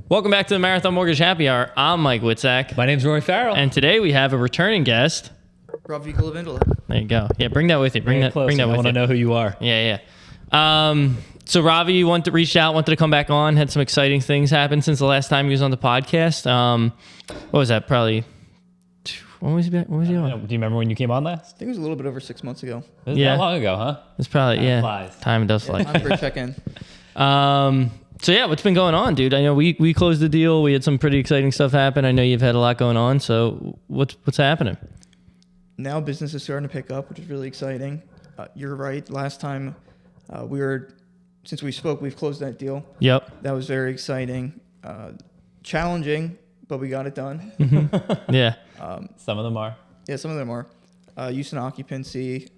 Welcome back to the Marathon Mortgage Happy Hour. I'm Mike Witzak. My name's Roy Farrell. And today we have a returning guest. Ravi Gulivindala. There you go. Yeah, bring that with you. Bring that close. with you. I want to know who you are. Yeah. So Ravi reached out, wanted to come back on, had some exciting things happen since the last time he was on the podcast. What was that? Probably, when was he on? Do you remember when you came on last? I think it was a little bit over 6 months ago. It was that long ago, huh? It's probably, Time flies. Time does fly. Time for a check-in. So yeah, what's been going on, dude? I know we closed the deal. We had some pretty exciting stuff happen. I know you've had a lot going on. So what's happening? Now business is starting to pick up, which is really exciting. You're right. Last time since we spoke, we've closed that deal. Yep. That was very exciting. Challenging, but we got it done. Yeah. Some of them are. Yeah, some of them are. Use and occupancy,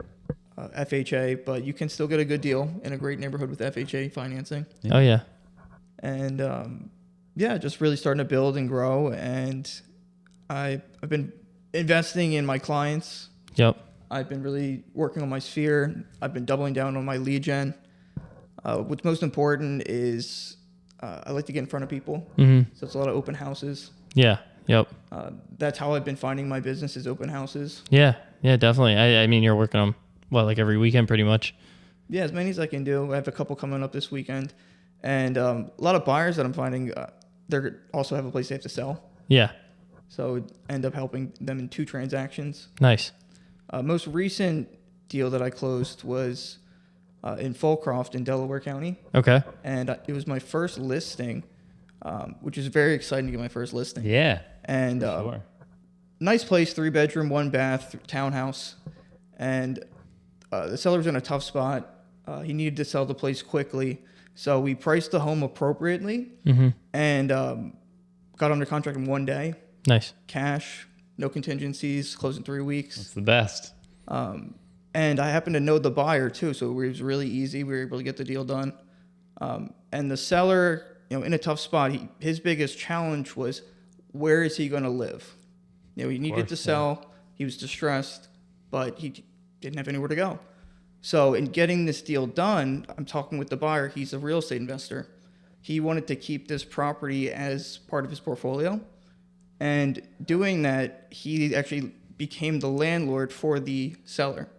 FHA, but you can still get a good deal in a great neighborhood with FHA financing. Yeah. Oh yeah. And just really starting to build and grow. And I've been investing in my clients. Yep. I've been really working on my sphere. I've been doubling down on my lead gen. What's most important is I like to get in front of people. Mm-hmm. So it's a lot of open houses. Yeah. Yep. That's how I've been finding my business is open houses. Yeah. Yeah, definitely. I mean, you're working on, like every weekend pretty much? Yeah, as many as I can do. I have a couple coming up this weekend. And a lot of buyers that I'm finding, they also have a place they have to sell. Yeah. So end up helping them in 2 transactions. Nice. Most recent deal that I closed was in Fulcroft in Delaware County. Okay. And it was my first listing, which is very exciting to get my first listing. Yeah. And sure. Nice place, 3-bedroom, 1-bath, townhouse. And the seller was in a tough spot. He needed to sell the place quickly. So we priced the home appropriately and got under contract in 1 day. Nice. Cash, no contingencies, closed in 3 weeks. That's the best. And I happened to know the buyer too, so it was really easy. We were able to get the deal done. And the seller, in a tough spot, his biggest challenge was, where is he going to live? He needed to sell. Yeah. He was distressed, but he didn't have anywhere to go. So in getting this deal done, I'm talking with the buyer. He's a real estate investor. He wanted to keep this property as part of his portfolio. And doing that, he actually became the landlord for the seller.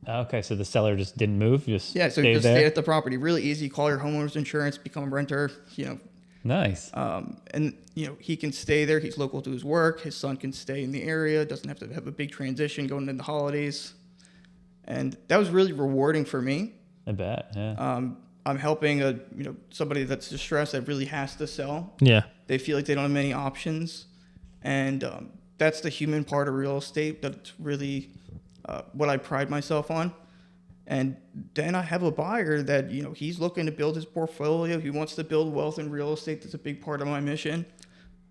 Okay, so the seller just didn't move, so he just stayed at the property. Really easy. Call your homeowner's insurance, become a renter. Nice. And he can stay there. He's local to his work. His son can stay in the area. Doesn't have to have a big transition going into the holidays. And that was really rewarding for me. I bet. Yeah. I'm helping somebody that's distressed that really has to sell. Yeah. They feel like they don't have many options, and that's the human part of real estate. That's really what I pride myself on. And then I have a buyer that he's looking to build his portfolio. He wants to build wealth in real estate. That's a big part of my mission.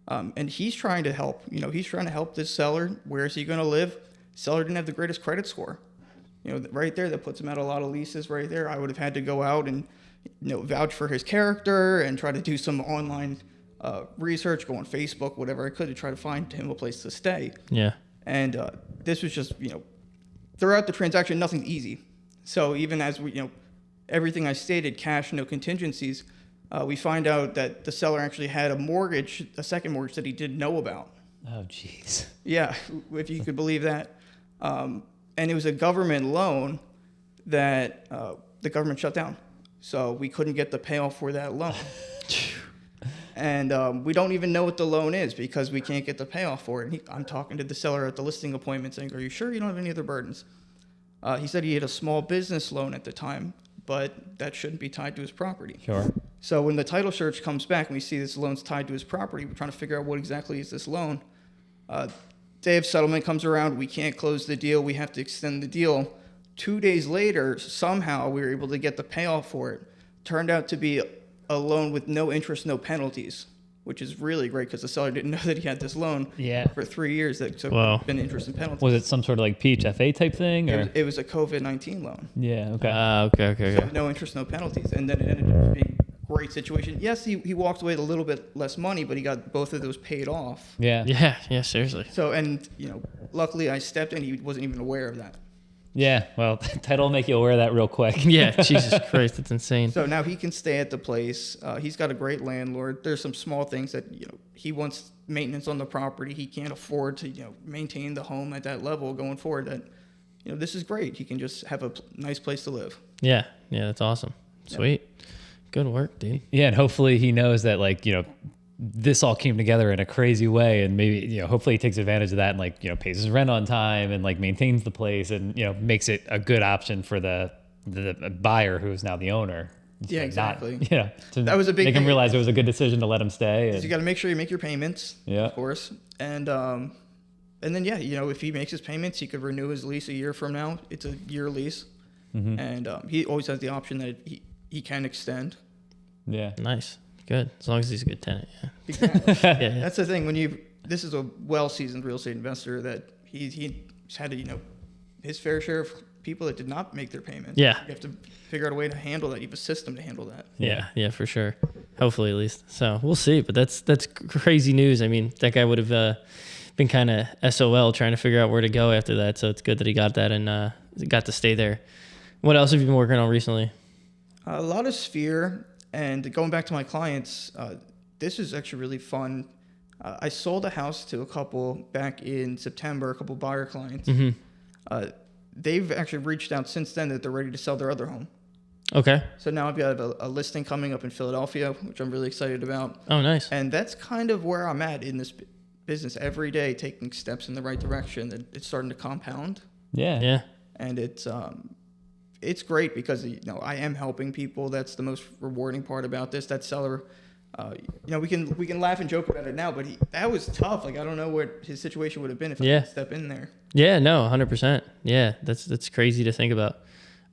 And he's trying to help. He's trying to help this seller. Where is he going to live? Seller didn't have the greatest credit score. Right there, that puts him at a lot of leases right there. I would have had to go out and, vouch for his character and try to do some online research, go on Facebook, whatever I could to try to find him a place to stay. Yeah. And this was just, throughout the transaction, nothing's easy. So even as we, everything I stated, cash, no contingencies, we find out that the seller actually had a second mortgage that he didn't know about. Oh, jeez. Yeah, if you could believe that. And it was a government loan that the government shut down. So we couldn't get the payoff for that loan. And we don't even know what the loan is because we can't get the payoff for it. I'm talking to the seller at the listing appointment saying, are you sure you don't have any other burdens? He said he had a small business loan at the time, but that shouldn't be tied to his property. Sure. So when the title search comes back and we see this loan's tied to his property, we're trying to figure out what exactly is this loan. Day of settlement comes around, we can't close the deal, we have to extend the deal. 2 days later, somehow we were able to get the payoff for it. Turned out to be a loan with no interest, no penalties, which is really great because the seller didn't know that he had this loan for 3 years that took been interest and penalties. Was it some sort of like PHFA type thing? Or? It was a COVID-19 loan. Yeah, okay. Okay. So no interest, no penalties. And then it ended up being a great situation. Yes, he walked away with a little bit less money, but he got both of those paid off. Yeah. Yeah, seriously. So, and, luckily I stepped in, he wasn't even aware of that. Yeah, well, title will make you aware of that real quick. Yeah, Jesus Christ, it's insane. So now he can stay at the place. He's got a great landlord. There's some small things that he wants maintenance on the property. He can't afford to maintain the home at that level going forward. That this is great. He can just have a nice place to live. Yeah, that's awesome. Sweet, good work, dude. Yeah, and hopefully he knows that this all came together in a crazy way, and maybe hopefully he takes advantage of that and pays his rent on time and maintains the place and makes it a good option for the buyer who is now the owner. Yeah, exactly. That was a big make him thing. realize it was a good decision to let him stay. You got to make sure you make your payments, of course, and then if he makes his payments, he could renew his lease a year from now. It's a year lease, and he always has the option that he can extend. Yeah, nice. Good, as long as he's a good tenant. Yeah, exactly. Yeah. That's the thing. This is a well-seasoned real estate investor that he's had his fair share of people that did not make their payments. Yeah, you have to figure out a way to handle that. You have a system to handle that. Yeah, for sure. Hopefully, at least. So we'll see. But that's crazy news. I mean, that guy would have been kind of SOL trying to figure out where to go after that. So it's good that he got that and got to stay there. What else have you been working on recently? A lot of Sphere. And going back to my clients, this is actually really fun. I sold a house to a couple back in September, a couple buyer clients. Mm-hmm. They've actually reached out since then that they're ready to sell their other home. Okay. So now I've got a listing coming up in Philadelphia, which I'm really excited about. Oh, nice. And that's kind of where I'm at in this business every day, taking steps in the right direction. That it's starting to compound. Yeah. And it's great because I am helping people. That's the most rewarding part about this. That seller, we can laugh and joke about it now, but that was tough. I don't know what his situation would have been if I didn't step in there. Yeah, no, 100%. Yeah, that's crazy to think about.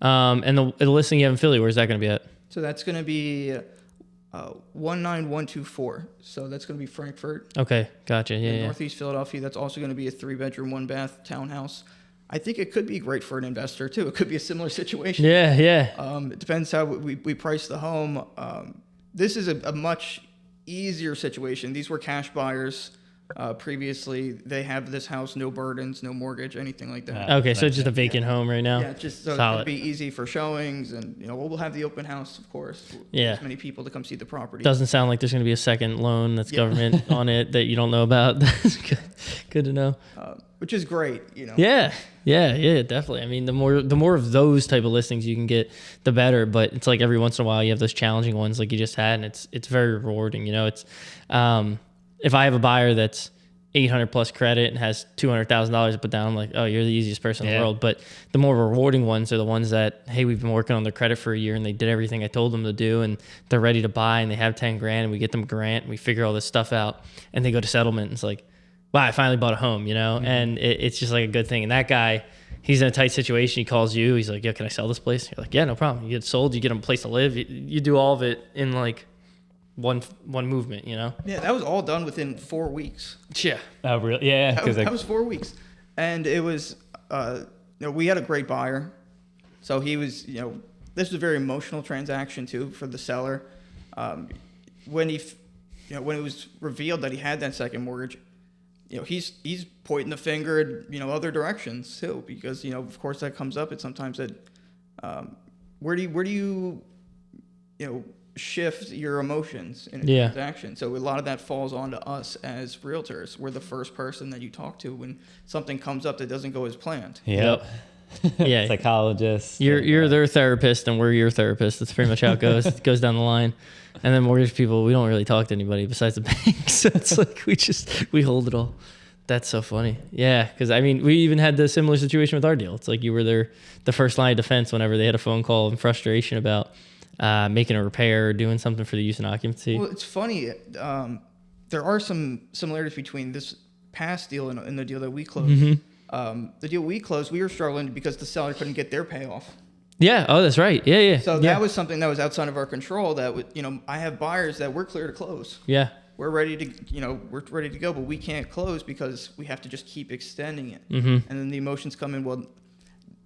And the listing you have in Philly, where's that going to be at? So that's going to be 19124. So that's going to be Frankfurt. Okay, gotcha. Yeah. Northeast Philadelphia. That's also going to be a 3-bedroom, 1-bath townhouse. I think it could be great for an investor too. It could be a similar situation. Yeah. It depends how we price the home. This is a much easier situation. These were cash buyers previously. They have this house, no burdens, no mortgage, anything like that. Okay, so it's just a vacant home right now. Yeah, just so Solid. it could be easy for showings, and we'll have the open house, of course. Yeah. As many people to come see the property. Doesn't sound like there's going to be a second loan that's government on it that you don't know about. That's good to know. Which is great, Yeah, definitely. I mean, the more of those type of listings you can get, the better. But it's like every once in a while you have those challenging ones like you just had, and it's very rewarding. It's if I have a buyer that's 800 plus credit and has $200,000 to put down, I'm like, oh, you're the easiest person in the world. But the more rewarding ones are the ones that, hey, we've been working on their credit for a year and they did everything I told them to do, and they're ready to buy and they have 10 grand and we get them a grant and we figure all this stuff out and they go to settlement and it's like, wow, I finally bought a home, Mm-hmm. and it's just like a good thing. And that guy, he's in a tight situation. He calls you. He's like, yo, can I sell this place? You're like, yeah, no problem. You get sold. You get him a place to live. You do all of it in like one movement, Yeah, that was all done within 4 weeks. Yeah. Oh, really? Yeah. That was 4 weeks. And it was, we had a great buyer. So he was, this was a very emotional transaction too for the seller. When it was revealed that he had that second mortgage, he's pointing the finger at, other directions too, because, of course that comes up. It's sometimes that, where do you shift your emotions in a transaction? So a lot of that falls onto us as realtors. We're the first person that you talk to when something comes up that doesn't go as planned. Yep. Yeah. Psychologists. You're their therapist and we're your therapist. That's pretty much how it goes. It goes down the line. And then mortgage people, we don't really talk to anybody besides the bank. So it's like we hold it all. That's so funny. Yeah, because I mean, we even had the similar situation with our deal. It's like you were the first line of defense whenever they had a phone call and frustration about making a repair or doing something for the use and occupancy. Well, it's funny. There are some similarities between this past deal and the deal that we closed. Mm-hmm. The deal we closed, we were struggling because the seller couldn't get their payoff. Yeah. Oh, that's right. Yeah. So that was something that was outside of our control. That I have buyers that we're clear to close. Yeah. We're ready to go, but we can't close because we have to just keep extending it. Mm-hmm. And then the emotions come in. Well,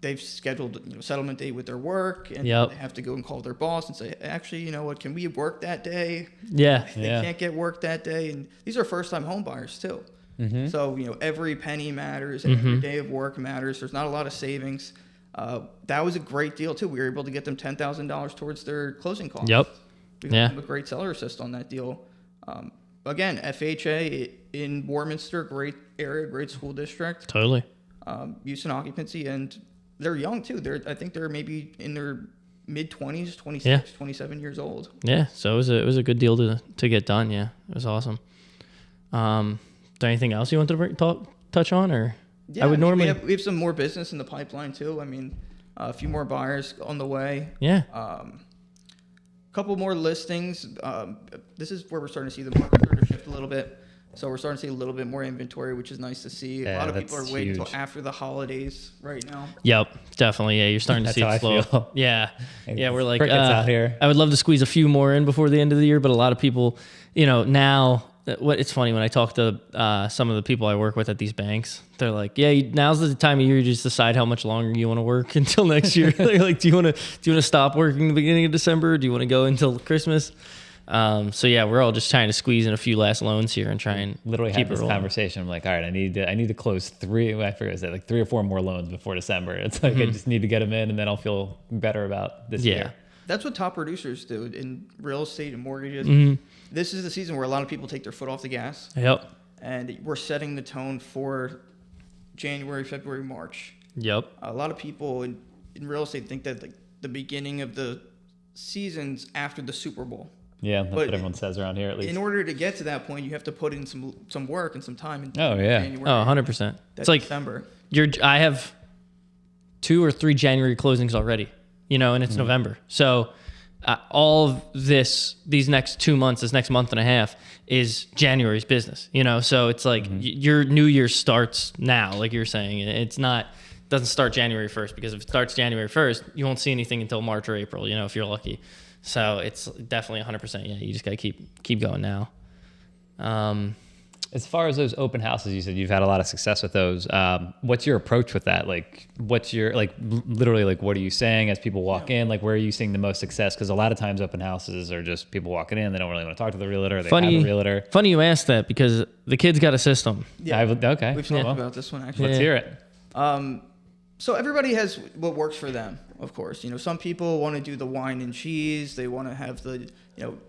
they've scheduled settlement date with their work, and they have to go and call their boss and say, actually, you know what? Can we work that day? Yeah. They can't get work that day, and these are first-time home buyers too. Mm-hmm. So every penny matters, and every day of work matters. There's not a lot of savings. That was a great deal too. We were able to get them $10,000 towards their closing costs. Yep. We got them a great seller assist on that deal. Again, FHA in Warminster, great area, great school district. Totally. Use and occupancy, and they're young too. I think they're maybe in their mid-20s, 26, Yeah. 27 years old. Yeah, so it was a good deal to get done. Yeah, it was awesome. Is there anything else you wanted to touch on, or? Yeah, I would normally. We have some more business in the pipeline too. I mean, a few more buyers on the way. Yeah. Couple more listings. This is where we're starting to see the market starting to shift a little bit. So we're starting to see a little bit more inventory, which is nice to see. Yeah, a lot of people are that's waiting huge. until after the holidays right now. Yep, definitely. Yeah, you're starting to That's see how it I slow. feel. Yeah, yeah. We're like, Crickets out here. I would love to squeeze a few more in before the end of the year, but a lot of people, now. What it's funny when I talk to some of the people I work with at these banks, they're like, "Yeah, now's the time of year you just decide how much longer you want to work until next year." They're like, "Do you want to stop working the beginning of December? Or do you want to go until Christmas?" So yeah, we're all just trying to squeeze in a few last loans here and try and Literally keep had this it rolling. conversation. I'm like, all right, I need to close I forget, is it like 3 or 4 more loans before December? It's like I just need to get them in, and then I'll feel better about this year. That's what top producers do in real estate and mortgages. This is the season where a lot of people take their foot off the gas. Yep. And we're setting the tone for January, February, March. Yep. A lot of people in real estate think that like the beginning of the season's after the Super Bowl. Yeah, that's But what everyone says around here, at least. In order to get to that point, you have to put in some work and some time in Oh, yeah. January. Oh, 100%. That's It's like December. I have 2 or 3 January closings already, and it's November. So all of these next 2 months, this next month and a half is January's business, So it's like your New Year starts now, like you're saying. It doesn't start January 1st, because if it starts January 1st, you won't see anything until March or April, if you're lucky. So it's definitely 100%. Yeah, you just got to keep going now. As far as those open houses, you said you've had a lot of success with those. What's your approach with that? Like, literally, what are you saying as people walk in? Like, where are you seeing the most success? Because a lot of times open houses are just people walking in. They don't really want to talk to the realtor. They have a realtor. Funny you asked that, because the kid's got a system. Yeah. Okay. We've talked about this one, actually. Let's hear it. So everybody has what works for them, of course. Some people want to do the wine and cheese. They want to have the,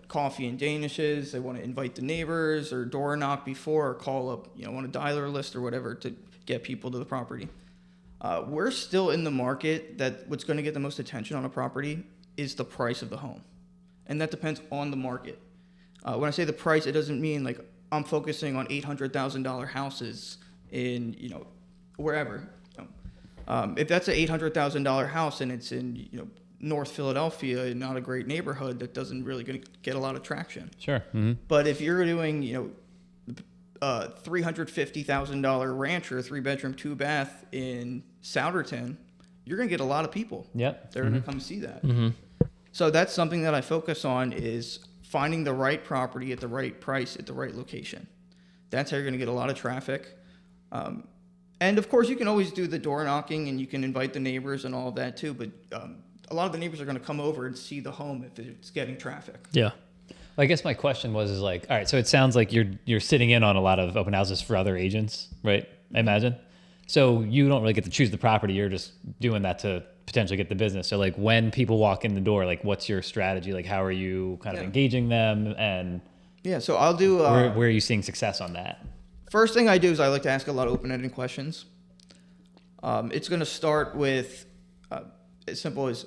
coffee and danishes. They want to invite the neighbors or door knock before, or call up, on a dialer list or whatever to get people to the property. We're still in the market that what's going to get the most attention on a property is the price of the home. And that depends on the market. When I say the price, it doesn't mean like I'm focusing on $800,000 houses in, wherever. If that's an $800,000 house and it's in, North Philadelphia, not a great neighborhood, that doesn't really going to get a lot of traction. Sure. Mm-hmm. But if you're doing, $350,000 rancher, 3-bedroom, 2-bath in Souderton, you're going to get a lot of people. Yep. They're going to come see that. So that's something that I focus on, is finding the right property at the right price at the right location. That's how you're going to get a lot of traffic. And of course, you can always do the door knocking and you can invite the neighbors and all of that too. But a lot of the neighbors are going to come over and see the home if it's getting traffic. Yeah. I guess my question was all right, so it sounds like you're sitting in on a lot of open houses for other agents, right? I imagine. So you don't really get to choose the property. You're just doing that to potentially get the business. So like when people walk in the door, like what's your strategy? Like how are you kind of engaging them? And yeah, so I'll do... where are you seeing success on that? First thing I do is I like to ask a lot of open-ended questions. It's going to start with as simple as,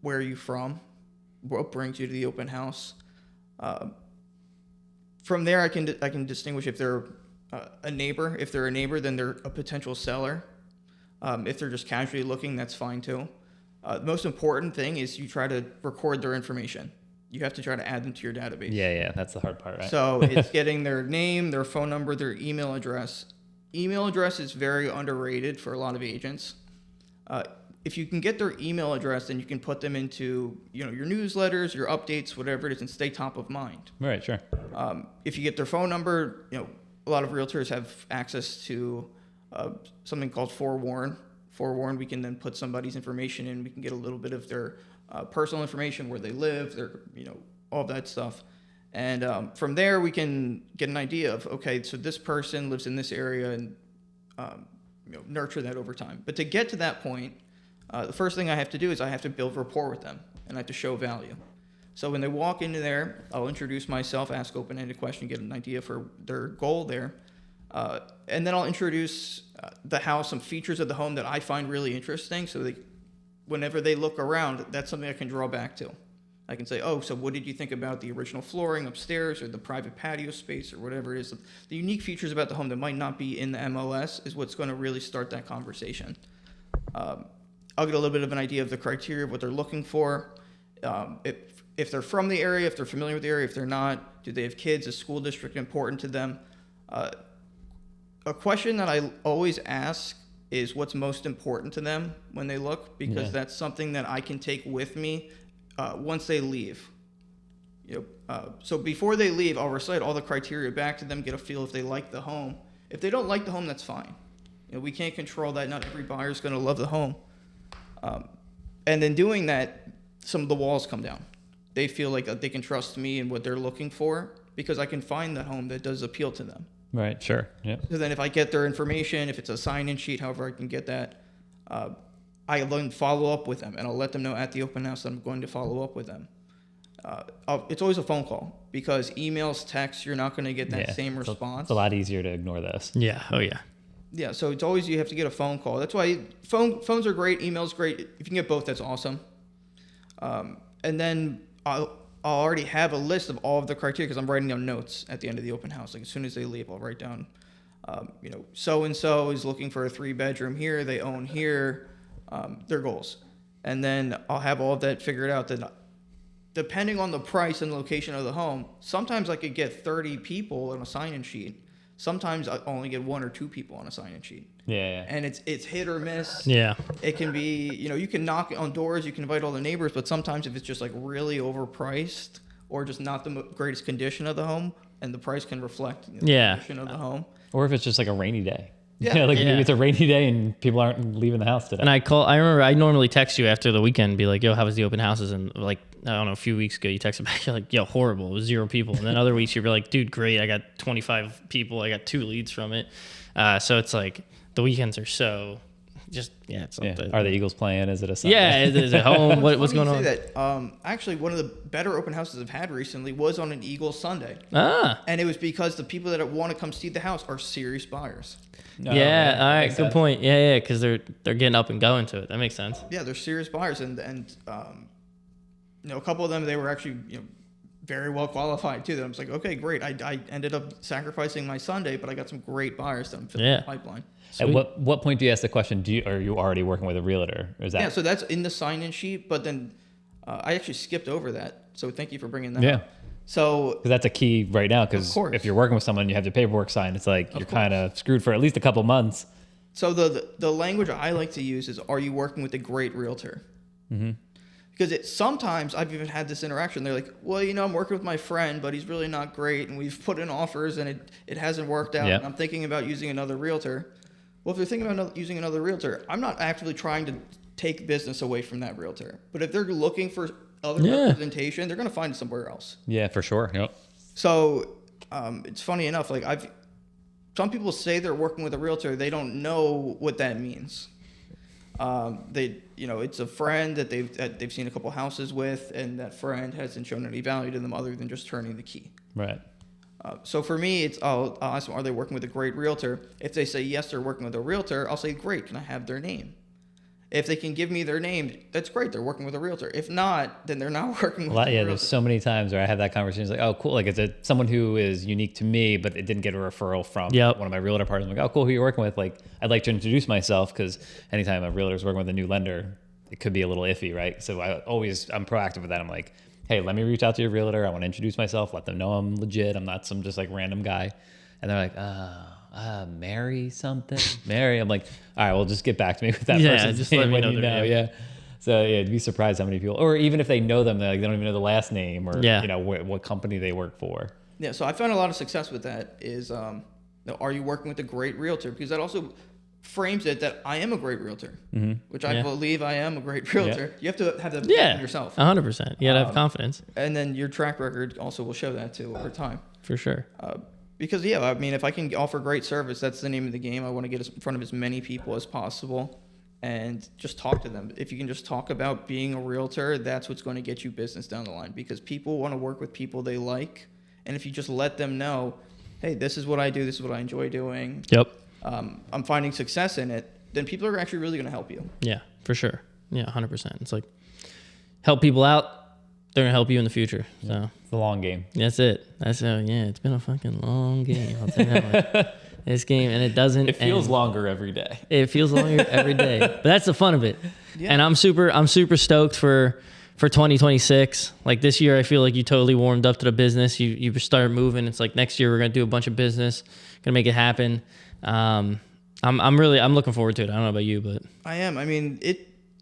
where are you from? What brings you to the open house? From there, I can distinguish if they're a neighbor. If they're a neighbor, then they're a potential seller. If they're just casually looking, that's fine too. The most important thing is you try to record their information. You have to try to add them to your database. Yeah, that's the hard part, right? So it's getting their name, their phone number, their email address. Email address is very underrated for a lot of agents. If you can get their email address, then you can put them into your newsletters, your updates, whatever it is, and stay top of mind. Right, sure. If you get their phone number, a lot of realtors have access to something called Forewarn. Forewarn, we can then put somebody's information in. We can get a little bit of their personal information, where they live, their all that stuff. And from there, we can get an idea of, okay, so this person lives in this area, and nurture that over time. But to get to that point, the first thing I have to do is I have to build rapport with them, and I have to show value. So when they walk into there, I'll introduce myself, ask open-ended question, get an idea for their goal there. And then I'll introduce the house, some features of the home that I find really interesting, so whenever they look around, that's something I can draw back to. I can say, oh, so what did you think about the original flooring upstairs or the private patio space or whatever it is? The unique features about the home that might not be in the MLS is what's going to really start that conversation. I'll get a little bit of an idea of the criteria of what they're looking for. If they're from the area, if they're familiar with the area, if they're not, do they have kids? Is school district important to them? A question that I always ask is what's most important to them when they look, because that's something that I can take with me once they leave. So before they leave, I'll recite all the criteria back to them, get a feel if they like the home. If they don't like the home, that's fine. We can't control that. Not every buyer is going to love the home. And in doing that, some of the walls come down. They feel like they can trust me and what they're looking for because I can find the home that does appeal to them. Right, sure. Yeah. So then if I get their information, if it's a sign-in sheet, however I can get that, I then follow up with them, and I'll let them know at the open house that I'm going to follow up with them. It's always a phone call because emails, texts, you're not going to get that same response. It's a lot easier to ignore those. Yeah. Oh, yeah. Yeah, so it's always you have to get a phone call. That's why phones are great, emails great. If you can get both, that's awesome. And then I'll already have a list of all of the criteria because I'm writing down notes at the end of the open house. Like as soon as they leave, I'll write down, so-and-so is looking for a 3-bedroom here. They own here, their goals. And then I'll have all of that figured out. That depending on the price and location of the home, sometimes I could get 30 people on a sign-in sheet. Sometimes I only get 1 or 2 people on a sign-in sheet. Yeah. And it's hit or miss. Yeah. It can be, you can knock on doors, you can invite all the neighbors, but sometimes if it's just like really overpriced or just not the greatest condition of the home, and the price can reflect the condition of the home. Or if it's just like a rainy day. Yeah. Maybe it's a rainy day and people aren't leaving the house today. And I remember I normally text you after the weekend and be like, yo, how was the open houses? And like, I don't know, a few weeks ago, you texted back, you're like, yo, horrible. It was 0 people. And then other weeks you're like, dude, great. I got 25 people. I got 2 leads from it. So it's like the weekends are so just, it's something. Are the Eagles playing? Is it a Sunday? Yeah. Is it home? What's going on? That. Actually, one of the better open houses I've had recently was on an Eagles Sunday. And it was because the people that want to come see the house are serious buyers. All right, good point. Yeah, because they're getting up and going to it. That makes sense. Yeah, they're serious buyers, and a couple of them, they were actually very well qualified too. That I was like, okay, great. I ended up sacrificing my Sunday, but I got some great buyers that I'm filling the pipeline. At what point do you ask the question? Are you already working with a realtor? Or is that? Yeah, so that's in the sign-in sheet, but then I actually skipped over that. So thank you for bringing that up. So because that's a key right now. Because if you're working with someone, you have the paperwork signed. It's like you're kind of screwed for at least a couple months. So the language I like to use is, "Are you working with a great realtor?" Mm-hmm. Because sometimes I've even had this interaction. They're like, "Well, I'm working with my friend, but he's really not great, and we've put in offers, and it hasn't worked out. And I'm thinking about using another realtor." Well, if they're thinking about using another realtor, I'm not actively trying to take business away from that realtor. But if they're looking for other representation, they're going to find it somewhere else. Yeah, for sure. Yep. So it's funny enough. Like some people say they're working with a realtor. They don't know what that means. It's a friend that they've seen a couple houses with, and that friend hasn't shown any value to them other than just turning the key. Right. So for me, I'll ask them, are they working with a great realtor? If they say yes, they're working with a realtor, I'll say, great, can I have their name? If they can give me their name, that's great, they're working with a realtor. If not, then they're not working with a realtor. There's so many times where I have that conversation. It's like, oh, cool, like it's someone who is unique to me, but it didn't get a referral from one of my realtor partners. I'm like, oh, cool, who you're working with? Like, I'd like to introduce myself, because anytime a realtor is working with a new lender, it could be a little iffy, right? So I'm proactive with that. I'm like, hey, let me reach out to your realtor. I want to introduce myself, let them know I'm legit. I'm not some just like random guy. And they're like, Mary something? Mary. I'm like, all right, well, just get back to me with that person's just name let me when know you their know. name. Yeah. So yeah, you'd be surprised how many people, or even if they know them, they don't even know the last name or what company they work for. Yeah, so I found a lot of success with that is, are you working with a great realtor? Because that also frames it that I am a great realtor, which I believe I am a great realtor. You have to have that in yourself. 100%. You gotta have confidence. And then your track record also will show that too over time. For sure. Because if I can offer great service, that's the name of the game. I want to get in front of as many people as possible. and just talk to them. If you can just talk about being a realtor, that's what's going to get you business down the line, because people want to work with people they like. And if you just let them know, hey, this is what I do, this is what I enjoy doing. Yep. I'm finding success in it, then people are actually really going to help you. Yeah, for sure. Yeah, 100%. It's like help people out, they're going to help you in the future. So It's the long game. that's it. It's been a fucking long game. I'll tell you that much. This game, and it doesn't. It feels end. longer every day. It feels longer every day, but that's the fun of it. Yeah. And I'm super stoked for 2026. Like this year, I feel like you totally warmed up to the business. You started moving. It's like next year we're gonna do a bunch of business, gonna make it happen. I'm looking forward to it. I don't know about you, but I am. I mean,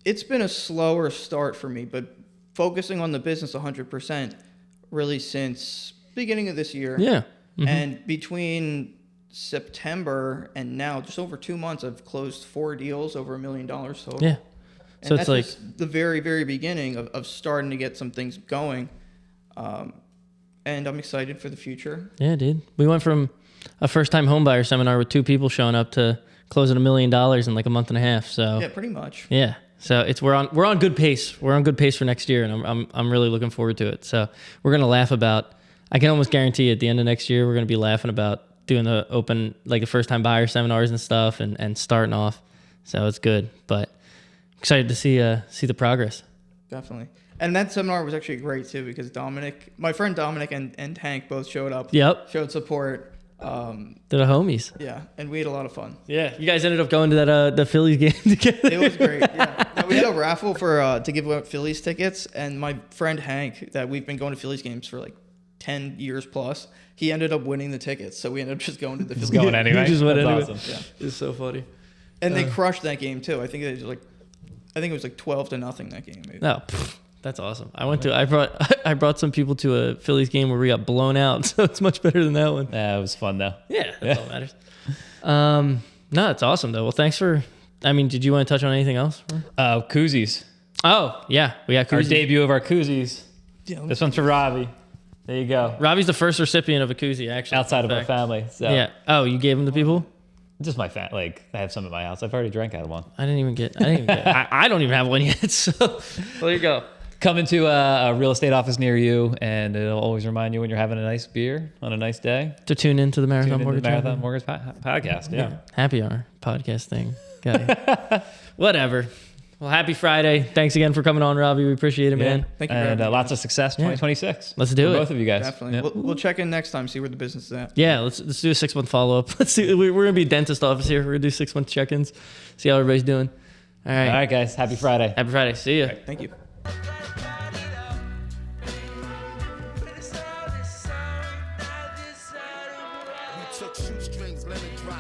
it's been a slower start for me, but focusing on the business 100% really since beginning of this year. yeah. And between September and now, just over 2 months, I've closed 4 deals over $1 million total. Yeah. So And it's that's like just the very, very beginning of starting to get some things going. And I'm excited for the future. yeah, dude. We went from a first-time homebuyer seminar with 2 people showing up to closing $1 million in like a month and a half. So Yeah, pretty much. yeah. So we're on good pace. We're on good pace for next year, and I'm really looking forward to it. So we're gonna laugh about. I can almost guarantee at the end of next year we're gonna be laughing about doing the open, like the first-time buyer seminars and stuff, and starting off. So it's good, but excited to see the progress. Definitely. And that seminar was actually great too, because my friend Dominic and Hank both showed up. Yep. Showed support. They're the homies. Yeah, and we had a lot of fun. Yeah, you guys ended up going to that the Phillies game together. It was great. Yeah, no, we had a raffle for to give away Phillies tickets, and my friend Hank, that we've been going to Phillies games for like 10 years plus, he ended up winning the tickets, so we ended up just going to the Phillies. Going anyway. You just went That's anyway. awesome. Yeah, It's so funny. and they crushed that game too. I think it was like 12-0 that game. Maybe. No, that's awesome. I brought some people to a Phillies game where we got blown out, so it's much better than that one. Yeah, it was fun though. Yeah, that's all that matters. No, it's awesome though. Well, thanks for. I mean, did you want to touch on anything else? Koozies. Oh yeah, we got Our koozies. debut of our koozies. Yeah, This one's for Ravi. There you go. Robbie's the first recipient of a koozie, actually. Outside of in our fact. family. So Yeah. Oh, you gave them to people? just my I have some at my house. I've already drank out of one. I didn't even get. I don't even have one yet. So there you go. Come into a real estate office near you, and it'll always remind you when you're having a nice beer on a nice day. To tune into the Marathon Tune into Mortgage. the Marathon Mortgage podcast. Yeah. Happy hour podcast thing. Got it. Whatever. Well, happy Friday. Thanks again for coming on, Robbie. We appreciate it, man. Thank you for And having me. lots of success 2026. Let's do for it. both of you guys. Definitely. Yeah. We'll check in next time, see where the business is at. Yeah, let's do a 6-month follow up. We're gonna be a dentist office here. We're gonna do 6-month check-ins. See how everybody's doing. All right. All right, guys. Happy Friday. Happy Friday. See ya. Thank you. Took shoestrings, let it drop.